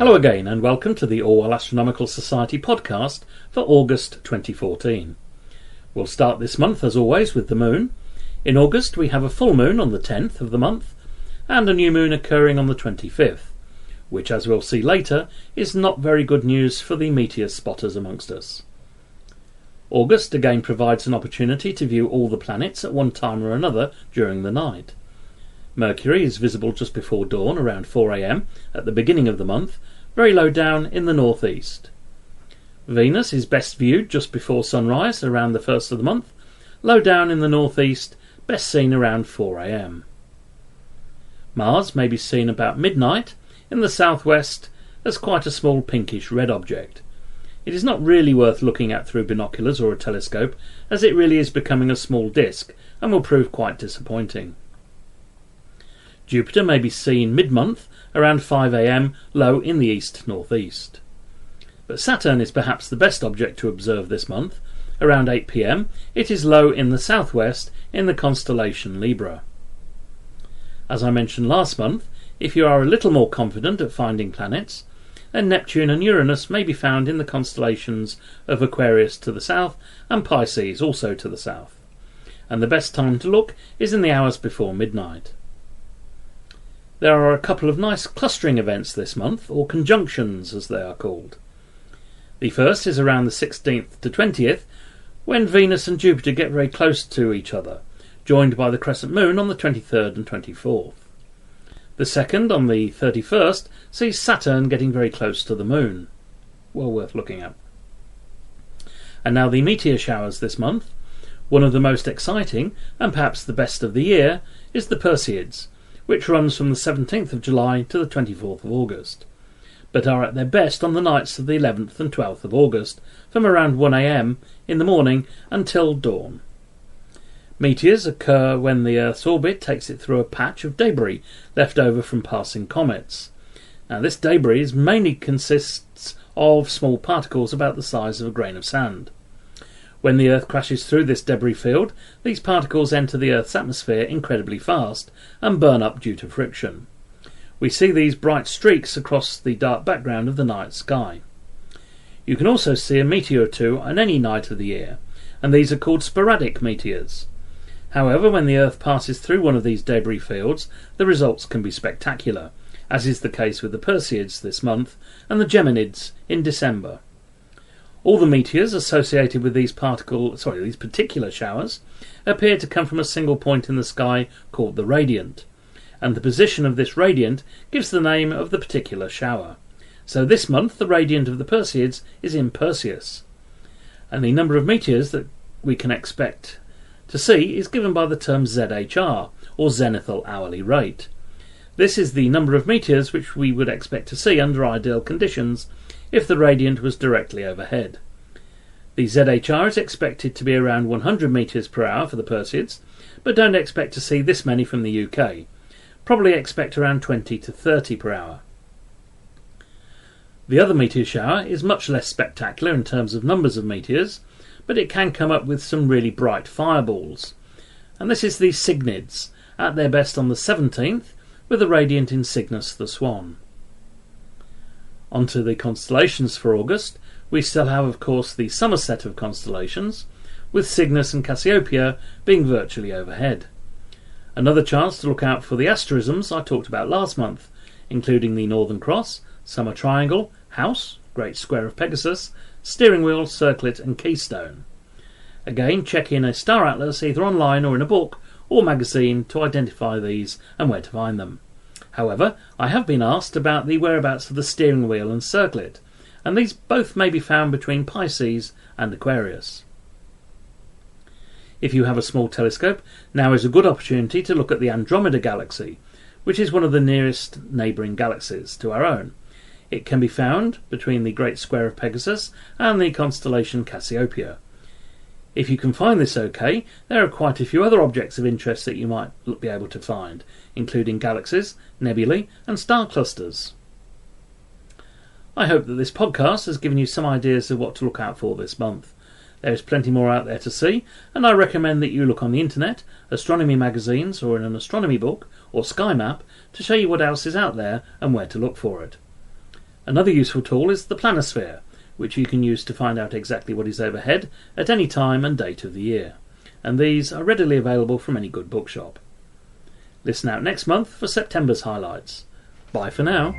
Hello again and welcome to the Orwell Astronomical Society podcast for August 2014. We'll start this month as always with the moon. In August we have a full moon on the 10th of the month and a new moon occurring on the 25th, which as we'll see later is not very good news for the meteor spotters amongst us. August again provides an opportunity to view all the planets at one time or another during the night. Mercury is visible just before dawn around 4 a.m. at the beginning of the month, very low down in the northeast. Venus is best viewed just before sunrise around the 1st of the month, low down in the northeast, best seen around 4 a.m. Mars may be seen about midnight in the southwest as quite a small pinkish red object. It is not really worth looking at through binoculars or a telescope, as it really is becoming a small disk and will prove quite disappointing. Jupiter may be seen mid-month around 5 a.m. low in the east-northeast. But Saturn is perhaps the best object to observe this month. Around 8 p.m. it is low in the southwest in the constellation Libra. As I mentioned last month, if you are a little more confident at finding planets, then Neptune and Uranus may be found in the constellations of Aquarius to the south and Pisces also to the south. And the best time to look is in the hours before midnight. There are a couple of nice clustering events this month, or conjunctions as they are called. The first is around the 16th to 20th, when Venus and Jupiter get very close to each other, joined by the crescent moon on the 23rd and 24th. The second, on the 31st, sees Saturn getting very close to the moon. Well worth looking at. And now the meteor showers this month. One of the most exciting, and perhaps the best of the year, is the Perseids, which runs from the 17th of July to the 24th of August, but are at their best on the nights of the 11th and 12th of August, from around 1 a.m. in the morning until dawn. Meteors occur when the Earth's orbit takes it through a patch of debris left over from passing comets. Now this debris mainly consists of small particles about the size of a grain of sand. When the Earth crashes through this debris field, these particles enter the Earth's atmosphere incredibly fast and burn up due to friction. We see these bright streaks across the dark background of the night sky. You can also see a meteor or two on any night of the year, and these are called sporadic meteors. However, when the Earth passes through one of these debris fields, the results can be spectacular, as is the case with the Perseids this month and the Geminids in December. All the meteors associated with these particular showers appear to come from a single point in the sky called the radiant, and the position of this radiant gives the name of the particular shower. So this month the radiant of the Perseids is in Perseus, and the number of meteors that we can expect to see is given by the term ZHR, or zenithal hourly rate. This is the number of meteors which we would expect to see under ideal conditions if the radiant was directly overhead. The ZHR is expected to be around 100 metres per hour for the Perseids, but don't expect to see this many from the UK. Probably expect around 20 to 30 per hour. The other meteor shower is much less spectacular in terms of numbers of meteors, but it can come up with some really bright fireballs. And this is the Cygnids, at their best on the 17th, with a radiant in Cygnus the Swan. Onto the constellations for August. We still have, of course, the summer set of constellations, with Cygnus and Cassiopeia being virtually overhead. Another chance to look out for the asterisms I talked about last month, including the Northern Cross, Summer Triangle, House, Great Square of Pegasus, Steering Wheel, Circlet and Keystone. Again, check in a star atlas either online or in a book or magazine to identify these and where to find them. However, I have been asked about the whereabouts of the Steering Wheel and Circlet, and these both may be found between Pisces and Aquarius. If you have a small telescope, now is a good opportunity to look at the Andromeda Galaxy, which is one of the nearest neighbouring galaxies to our own. It can be found between the Great Square of Pegasus and the constellation Cassiopeia. If you can find this okay, there are quite a few other objects of interest that you might be able to find, including galaxies, nebulae and star clusters. I hope that this podcast has given you some ideas of what to look out for this month. There is plenty more out there to see, and I recommend that you look on the internet, astronomy magazines or in an astronomy book or sky map to show you what else is out there and where to look for it. Another useful tool is the planisphere, which you can use to find out exactly what is overhead at any time and date of the year, and these are readily available from any good bookshop. Listen out next month for September's highlights. Bye for now.